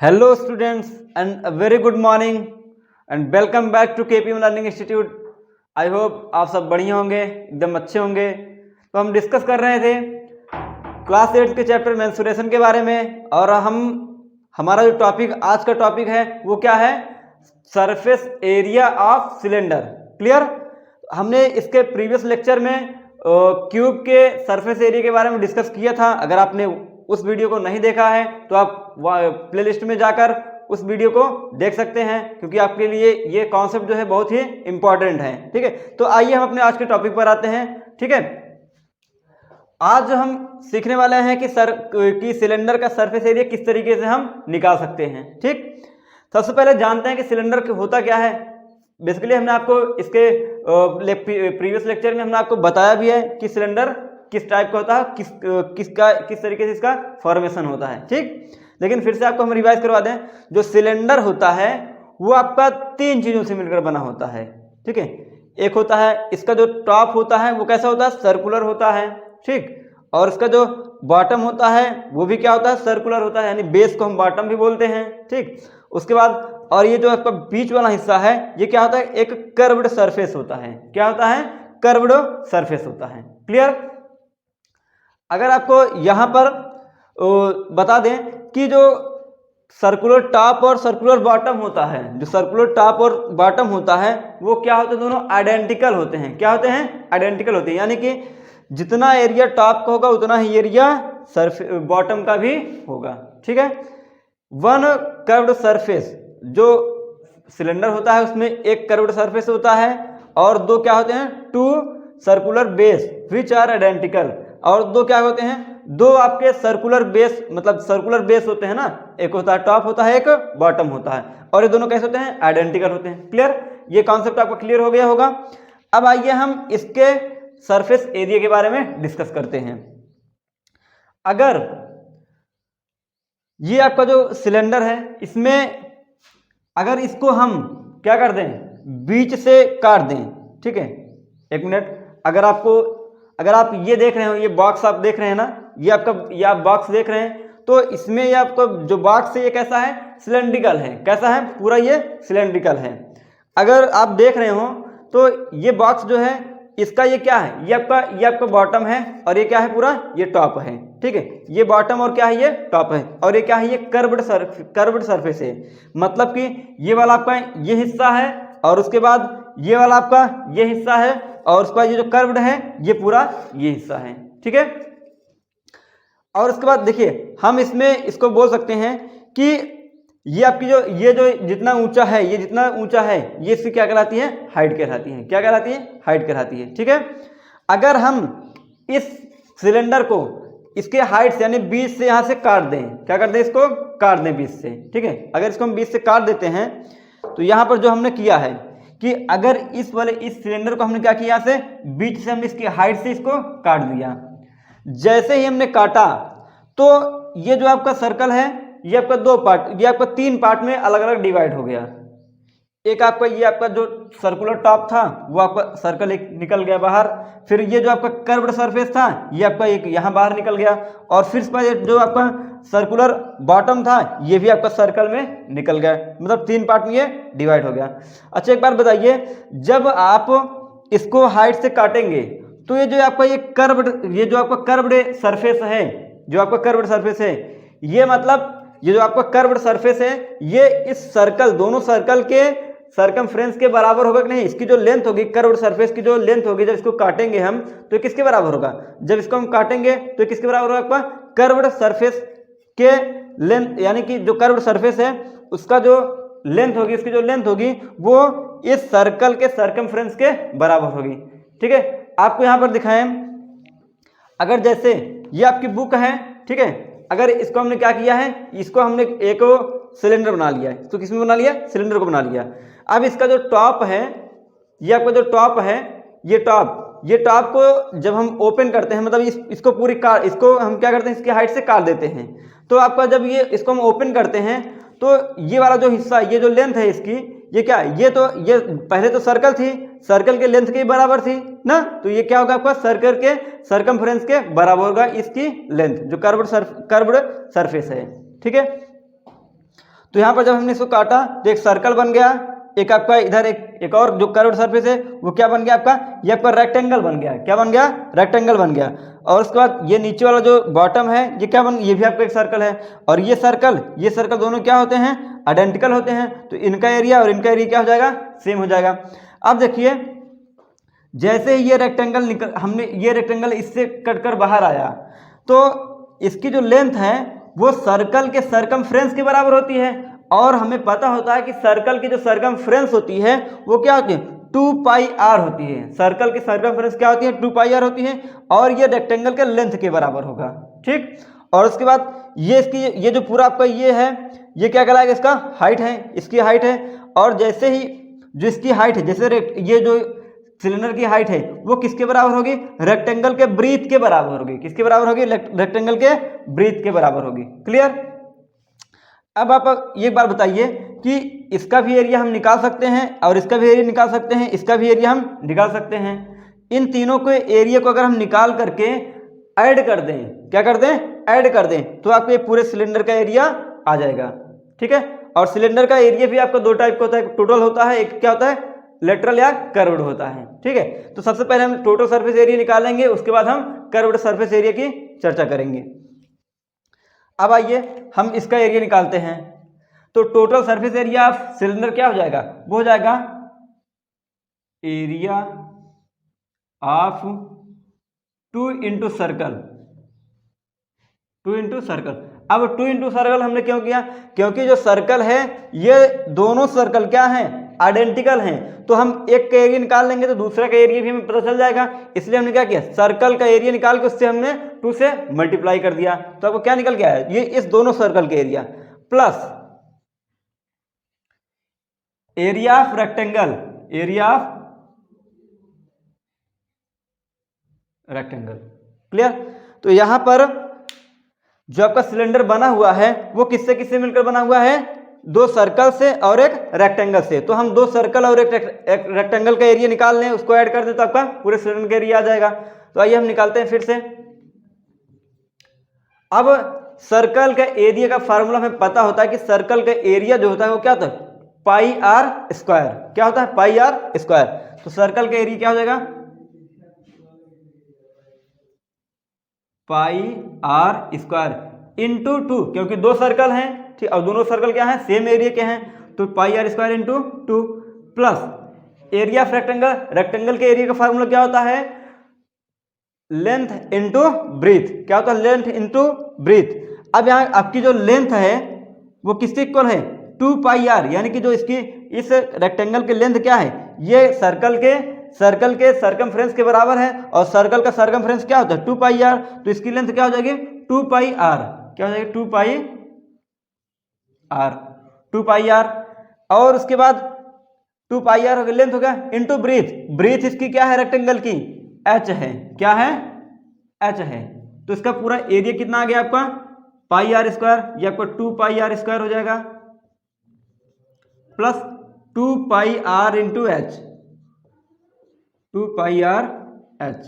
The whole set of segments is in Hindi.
Hello students and a very good morning and welcome back to KPM Learning Institute. I hope आप सब बढ़िया होंगे, एकदम अच्छे होंगे। तो हम डिस्कस कर रहे थे क्लास 8 के चैप्टर मेंसुरेशन के बारे में और हमारा जो टॉपिक आज का टॉपिक है वो क्या है, surface area of cylinder. Clear. हमने इसके प्रीवियस लेक्चर में क्यूब के सरफेस एरिया के बारे में डिस्कस किया था। अगर आपने उस वीडियो को नहीं देखा है तो आप प्लेलिस्ट में जाकर उस वीडियो को देख सकते हैं, क्योंकि आपके लिए ये कॉन्सेप्ट जो है बहुत ही इंपॉर्टेंट है। ठीक है, तो आइए हम अपने आज के टॉपिक पर आते हैं। ठीक है, आज हम सीखने वाले हैं कि सिलेंडर का सरफेस एरिया किस तरीके से हम निकाल सकते हैं। ठीक, सबसे पहले जानते हैं कि सिलेंडर होता क्या है। बेसिकली हमने आपको इसके प्रीवियस लेक्चर में हमने आपको बताया भी है कि सिलेंडर किस टाइप का होता है, किस तरीके से इसका फॉर्मेशन होता है। ठीक, लेकिन फिर से आपको हम रिवाइज करवा दें। जो सिलेंडर होता है वो आपका तीन चीजों से मिलकर बना होता है। ठीक है, एक होता है इसका जो टॉप होता है वो कैसा होता है, सर्कुलर होता है। ठीक, और इसका जो बॉटम होता है वो भी क्या होता है, सर्कुलर होता है, यानी बेस को हम बॉटम भी बोलते हैं। ठीक, उसके बाद और ये जो आपका बीच वाला हिस्सा है ये क्या होता है, एक कर्व्ड सरफेस होता है। क्या होता है, कर्व्ड सरफेस होता है। क्लियर। अगर आपको यहां पर बता दें कि जो सर्कुलर टॉप और सर्कुलर बॉटम होता है, जो सर्कुलर टॉप और बॉटम होता है वो क्या होते हैं, दोनों आइडेंटिकल होते हैं। क्या होते हैं, आइडेंटिकल होते हैं, यानी कि जितना एरिया टॉप का होगा उतना ही एरिया बॉटम का भी होगा। ठीक है, वन कर्व्ड सरफेस, जो सिलेंडर होता है उसमें एक कर्व्ड सरफेस होता है और दो क्या होते हैं, two circular base which are identical, और दो क्या होते हैं, दो आपके सर्कुलर बेस, मतलब सर्कुलर बेस होते हैं ना, एक होता है टॉप होता है, एक बॉटम होता है, और ये दोनों कैसे होते हैं, आइडेंटिकल होते हैं। क्लियर, ये कॉन्सेप्ट आपको क्लियर हो गया होगा। अब आइए हम इसके सरफेस एरिया के बारे में डिस्कस करते हैं। अगर ये आपका जो सिलेंडर है इसमें अगर इसको हम क्या कर दें, बीच से काट दें। ठीक है, एक मिनट, अगर आप ये देख रहे हो, ये बॉक्स आप देख रहे हैं ना, ये आप बॉक्स देख रहे हैं, तो इसमें ये आपका जो बॉक्स है ये कैसा है, सिलेंड्रिकल है। कैसा है, पूरा ये सिलेंड्रिकल है। अगर आप देख रहे हो तो ये बॉक्स जो है इसका ये क्या है, ये आपका बॉटम है और ये क्या है, पूरा ये टॉप है। ठीक है, ये बॉटम और क्या है, ये टॉप है, और ये क्या है, ये कर्व्ड सरफेस है। मतलब कि ये वाला आपका ये हिस्सा है और उसके बाद ये वाला आपका ये हिस्सा है और उसके बाद ये जो कर्व्ड है ये पूरा ये हिस्सा है। ठीक है, और उसके बाद देखिए हम इसमें इसको बोल सकते हैं कि ये आपकी जो जितना ऊंचा है, ये जितना ऊंचा है ये इसकी क्या कहलाती है, हाइट कहलाती है। क्या कहलाती है, हाइट कहलाती है। ठीक है, अगर हम इस सिलेंडर को इसके हाइट से यानी बीच से यहां से काट दें, क्या कर दें, इसको काट दें बीच से। ठीक है, अगर इसको हम बीच से काट देते हैं तो यहां पर जो हमने किया है कि अगर इस सिलेंडर को हमने क्या किया, यहाँ से बीच से हमने इसकी हाइट से इसको काट दिया। जैसे ही हमने काटा तो ये जो आपका सर्कल है ये आपका दो पार्ट, ये आपका तीन पार्ट में अलग अलग डिवाइड हो गया। एक आपका ये आपका जो सर्कुलर टॉप था वो आपका सर्कल एक निकल गया बाहर, फिर ये जो आपका कर्व्ड सरफेस था ये आपका एक यहाँ बाहर निकल गया, और फिर जो आपका सर्कुलर बॉटम था ये भी आपका सर्कल में निकल गया। मतलब तीन पार्ट में ये डिवाइड हो गया। अच्छा, एक बार बताइए, जब आप इसको हाइट से काटेंगे तो ये जो आपका जो आपका कर्व्ड सरफेस है, जो आपका कर्व्ड सरफेस है, ये मतलब ये जो आपका कर्व्ड सरफेस है ये इस सर्कल, दोनों सर्कल के सर्कमफ्रेंस के बराबर होगा कि नहीं। इसकी जो लेंथ होगी, कर्व्ड सरफेस की जो लेंथ होगी, जब इसको काटेंगे हम तो किसके बराबर होगा, जब इसको हम काटेंगे तो किसके बराबर होगा, आपका कर्व्ड सरफेस के लेंथ, यानी कि जो कर्व्ड सरफेस है उसका जो लेंथ होगी, इसकी जो लेंथ होगी वो इस सर्कल के सर्कमफ्रेंस के बराबर होगी। ठीक है, आपको यहां पर दिखाएं, अगर जैसे ये आपकी बुक है, ठीक है, अगर इसको हमने क्या किया है, इसको हमने एक सिलेंडर बना लिया है, तो किसमें बना लिया, सिलेंडर को बना लिया। अब इसका जो टॉप है, ये आपका जो टॉप है, ये टॉप को जब हम ओपन करते हैं, मतलब इसको हम क्या करते हैं, इसकी हाइट से काट देते हैं। तो आपका जब ये इसको हम ओपन करते हैं तो ये वाला जो हिस्सा, ये जो लेंथ है इसकी, ये क्या, ये पहले तो सर्कल थी, सर्कल के लेंथ के बराबर थी ना, तो ये क्या होगा, आपका सर्कल के सर्कमफ्रेंस के बराबर होगा इसकी लेंथ, जो कर्व्ड सरफेस है। ठीक है, तो यहाँ पर जब हमने इसको काटा तो एक सर्कल बन गया, एक आपका इधर एक और जो कर्व्ड सरफेस है वो क्या बन गया आपका, ये आपका रेक्टेंगल बन गया। क्या बन गया, रेक्टेंगल बन गया। और उसके बाद ये नीचे वाला जो बॉटम है ये क्या बन, ये भी आपका एक सर्कल है। और ये सर्कल दोनों क्या होते हैं, आइडेंटिकल होते हैं। तो इनका एरिया और इनका एरिया क्या हो जाएगा, सेम हो जाएगा। अब देखिए जैसे ही ये रेक्टेंगल ये रेक्टेंगल इससे कटकर बाहर आया तो इसकी जो लेंथ है वो सर्कल के सरकमफ्रेंस के बराबर होती है। और हमें पता होता है कि सर्कल की जो सरकमफ्रेंस होती है वो क्या होती है, 2 पाई आर होती है। सर्कल की सरकमफ्रेंस क्या होती है, 2 पाई आर होती है। और ये रेक्टेंगल के लेंथ के बराबर होगा, ठीक। और उसके बाद ये जो पूरा आपका ये है ये क्या कहलाएगा, इसका हाइट है, इसकी हाइट है। और जैसे ही जो इसकी हाइट है, जैसे ये जो सिलेंडर की हाइट है वो किसके बराबर होगी, रेक्टेंगल के ब्रीथ के बराबर होगी। किसके बराबर होगी, रेक्टेंगल के ब्रीथ के बराबर होगी। क्लियर। अब आप ये बात बताइए कि इसका भी एरिया हम निकाल सकते हैं और इसका भी एरिया निकाल सकते हैं, इसका भी एरिया हम निकाल सकते हैं। इन तीनों के एरिया को अगर हम निकाल करके ऐड कर दें, क्या कर दें, ऐड कर दें, तो आपको ये पूरे सिलेंडर का एरिया आ जाएगा, ठीक है। और सिलेंडर का एरिया भी आपका दो टाइप का होता है, टोटल होता है, एक क्या होता है, लेटरल या कर्व्ड होता है, ठीक है। तो सबसे पहले हम टोटल सरफेस एरिया निकालेंगे, उसके बाद हम कर्व्ड सरफेस एरिया की चर्चा करेंगे। अब आइए हम इसका एरिया निकालते हैं। तो total surface area of cylinder क्या हो जाएगा, वो हो जाएगा area of 2 into circle, 2 into circle. अब 2 इंटू सर्कल हमने क्यों किया, क्योंकि जो सर्कल है ये दोनों सर्कल क्या हैं, आइडेंटिकल हैं। तो हम एक का एरिया निकाल लेंगे तो दूसरा का एरिया भी हमें पता चल जाएगा। इसलिए हमने क्या किया, सर्कल का एरिया निकाल के उससे हमने 2 से मल्टीप्लाई कर दिया। तो आपको क्या निकल गया है, ये इस दोनों सर्कल के area plus area of rectangle, area of rectangle. Clear. तो यहां पर जो आपका सिलेंडर बना हुआ है वो किससे किससे मिलकर बना हुआ है, 2 सर्कल से और एक रेक्टेंगल से। तो हम 2 सर्कल और एक रेक्टेंगल का एरिया निकाल लें, उसको ऐड कर दें तो आपका पूरे सिलेंडर का एरिया आ जाएगा। तो आइए हम निकालते हैं फिर से। अब सर्कल का एरिया का फार्मूला हमें पता होता है कि सर्कल का एरिया जो होता है वो क्या होता है, पाई आर स्क्वायर। क्या होता है, पाई आर स्क्वायर। तो सर्कल का एरिया क्या हो जाएगा, पाई आर स्क्वायर इंटू 2, क्योंकि 2 सर्कल हैं, ठीक। और दोनों सर्कल क्या हैं, सेम एरिया के हैं, तो pi r square into 2 plus area of rectangle. Rectangle के एरिया का फार्मूला क्या होता है, लेंथ इंटू ब्रीथ। क्या होता है, लेंथ इंटू ब्रीथ। अब यहाँ आपकी जो लेंथ है वो किसके इक्वल है, 2 पाई आर, यानी कि जो इसकी इस रेक्टेंगल की लेंथ क्या है, ये सर्कल के सरकमफ्रेंस के बराबर है। और सर्कल का सरकमफ्रेंस क्या होता है, 2 पाई आर। तो इसकी लेंथ क्या हो जाएगी, 2 पाई आर। क्या हो जाएगी, 2 पाई आर, 2 पाई आर। और उसके बाद 2 पाई आर लेंथ हो गया इंटू ब्रीथ। ब्रीथ इसकी क्या है, रेक्टेंगल की एच है। क्या है, एच है। तो इसका पूरा एरिया कितना आ गया आपका, पाई आर स्क्वायर। ये आपका 2 पाई आर स्क्वायर हो जाएगा plus 2 pi R into H, 2 pi R H.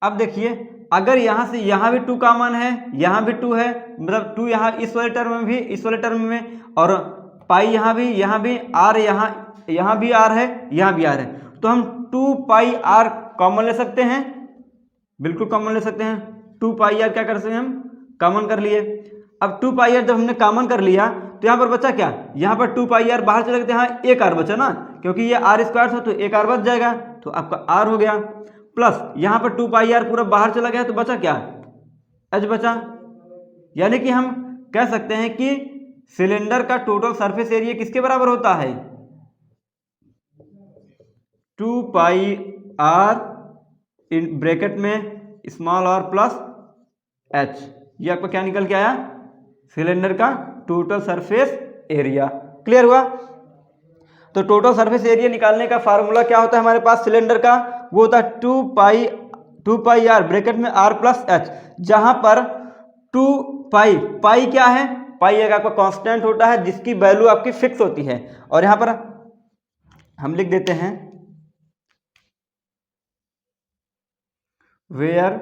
अब देखिए अगर यहां से यहां भी 2 कॉमन है, यहां भी 2 है, मतलब 2 यहां इस वाले टर्म में भी, इस वाले टर्म में, और पाई यहां भी आर यहां भी आर है, यहां भी आर है। तो हम 2 पाई आर कॉमन ले सकते हैं, बिल्कुल कॉमन ले सकते हैं। 2 पाई आर क्या कर सकते हैं हम, कॉमन कर लिए। अब 2 पाई आर जब हमने कॉमन कर लिया तो यहाँ पर बचा क्या, यहाँ पर 2 पाई आर बाहर चले गए, यहाँ एक आर बचा ना, क्योंकि ये आर स्क्वायर था तो एक आर बच जाएगा, तो आपका आर हो गया। प्लस यहाँ पर 2 पाई आर पूरा बाहर चला गया तो बचा क्या, एच बचा। यानी कि हम कह सकते हैं कि सिलेंडर का टोटल सरफेस एरिया किसके बराबर होता है, 2 पाई आर इन ब्रैकेट में स्मॉल आर प्लस एच। ये आपका क्या निकल के आया, सिलेंडर का टोटल सरफेस एरिया। क्लियर हुआ। तो टोटल सरफेस एरिया निकालने का फार्मूला क्या होता है हमारे पास सिलेंडर का, वो होता है 2 पाई आर ब्रैकेट में आर प्लस एच, जहां पर 2 पाई क्या है, पाई एक आपका कांस्टेंट होता है जिसकी वैल्यू आपकी फिक्स होती है। और यहां पर हम लिख देते हैं where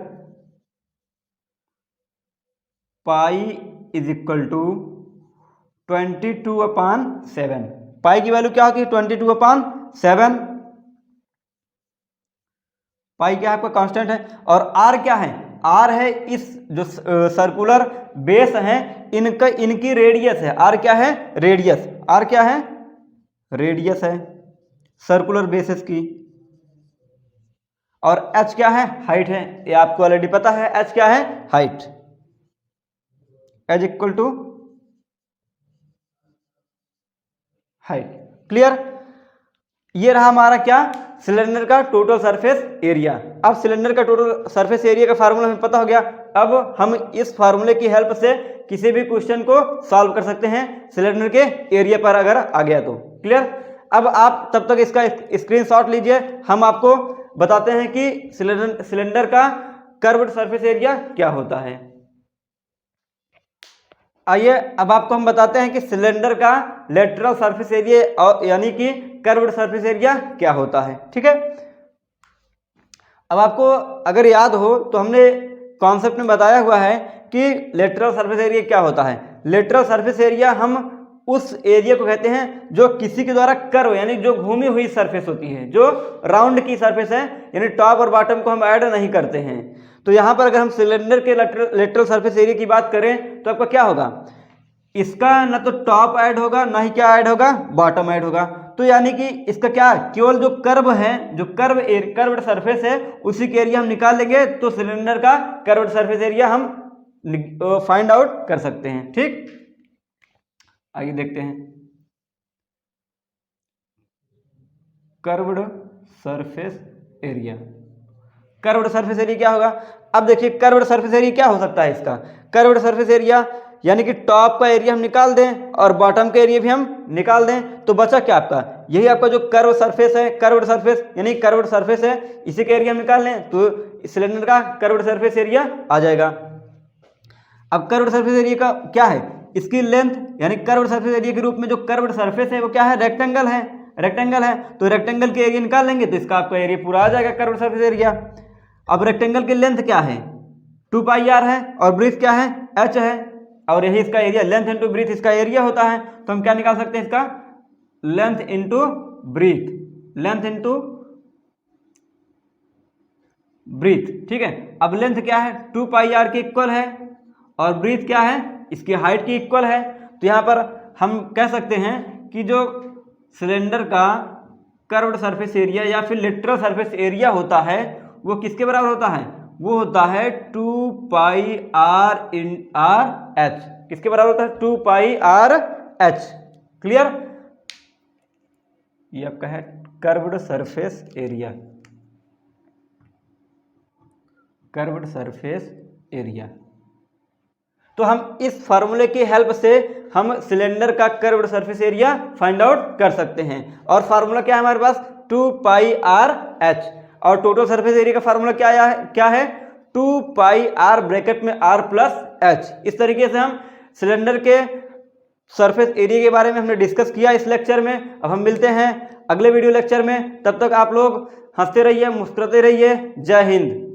pi is equal to 22/7। Pi की वैल्यू क्या होगी? 22/7। पाई क्या है आपका कांस्टेंट है। और आर क्या है? आर है इस जो सर्कुलर बेस है इनकी रेडियस है। आर क्या है? रेडियस। आर क्या है? रेडियस है सर्कुलर बेसिस की। और एच क्या है? हाइट है। ये आपको ऑलरेडी पता है एच क्या है? Height. H equal to height. Clear? ये रहा हमारा क्या? सिलेंडर का टोटल सरफेस एरिया। अब सिलेंडर का टोटल सरफेस एरिया का फार्मूला हमें पता हो गया। अब हम इस फार्मूले की हेल्प से किसी भी क्वेश्चन को सॉल्व कर सकते हैं सिलेंडर के एरिया पर अगर आ गया तो। क्लियर? अब आप तब तक इसका स्क्रीनशॉट लीजिए। हम आपको बताते हैं कि सिलेंडर का कर्व्ड सरफेस एरिया क्या होता है। आइए अब आपको हम बताते हैं कि सिलेंडर का लेटरल सरफेस एरिया और यानी कि कर्व्ड सरफेस एरिया क्या होता है। ठीक है, अब आपको अगर याद हो तो हमने कॉन्सेप्ट में बताया हुआ है कि लेटरल सरफेस एरिया क्या होता है। लेटरल सरफेस एरिया हम उस एरिया को कहते हैं जो किसी के द्वारा कर्व यानी जो घूमी हुई सरफेस होती है, जो राउंड की सरफेस है, यानी टॉप और बॉटम को हम ऐड नहीं करते हैं। तो यहां पर अगर हम सिलेंडर के लेटरल सरफेस एरिया की बात करें तो आपका क्या होगा? इसका ना तो टॉप ऐड होगा ना ही क्या ऐड होगा, बॉटम ऐड होगा। तो यानी कि इसका क्या केवल जो कर्व है, जो कर्व्ड सरफेस है उसी के एरिया हम निकाल लेंगे तो सिलेंडर का कर्व्ड सरफेस एरिया हम फाइंड आउट कर सकते हैं। ठीक, आइए देखते हैं curved surface area. Curved surface area क्या होगा? अब देखिए कर्व्ड सरफेस एरिया क्या हो सकता है इसका। कर्व्ड सरफेस एरिया यानी कि टॉप का एरिया हम निकाल दें और बॉटम का एरिया भी हम निकाल दें तो बचा क्या आपका? यही आपका जो कर्व सरफेस है, कर्व्ड सरफेस यानी कर्व्ड सरफेस है, इसी का एरिया हम निकाल लें तो सिलेंडर का कर्व्ड सरफेस एरिया आ जाएगा। अब कर्व्ड सरफेस एरिया का क्या है? इसकी लेंथ यानी कर्व्ड सरफेस एरिया के रूप में जो कर्व्ड सरफेस है वो क्या है? रेक्टेंगल है। रेक्टेंगल है तो रेक्टेंगल के एरिया निकाल लेंगे तो इसका आपका एरिया पूरा आ जाएगा कर्व्ड सरफेस एरिया। अब रेक्टेंगल की लेंथ क्या है? 2πr है और ब्रीथ क्या है? h है और यही इसका एरिया, लेंथ इंटू ब्रीथ इसका एरिया होता है। तो हम क्या निकाल सकते हैं इसका? Length into breadth, length into breadth. ठीक है, अब लेंथ क्या है? 2πr के इक्वल है और ब्रीथ क्या है? इसकी हाइट की इक्वल है। तो यहां पर हम कह सकते हैं कि जो सिलेंडर का कर्व्ड सरफेस एरिया या फिर लेटरल सरफेस एरिया होता है वो किसके बराबर होता है? वो होता है 2πr इन आर एच। किसके बराबर होता है? 2πr h। क्लियर? ये आपका है curved surface area. Curved surface area. तो हम इस फार्मूले की हेल्प से हम सिलेंडर का curved surface area find out कर सकते हैं। और फार्मूला क्या है हमारे पास? 2πr h। और टोटल सरफेस एरिया का फार्मूला क्या है? 2πr ब्रैकेट में r प्लस h। इस तरीके से हम सिलेंडर के सरफेस एरिया के बारे में हमने डिस्कस किया इस लेक्चर में। अब हम मिलते हैं अगले वीडियो लेक्चर में। तब तक आप लोग हंसते रहिए, मुस्कुराते रहिए। जय हिंद।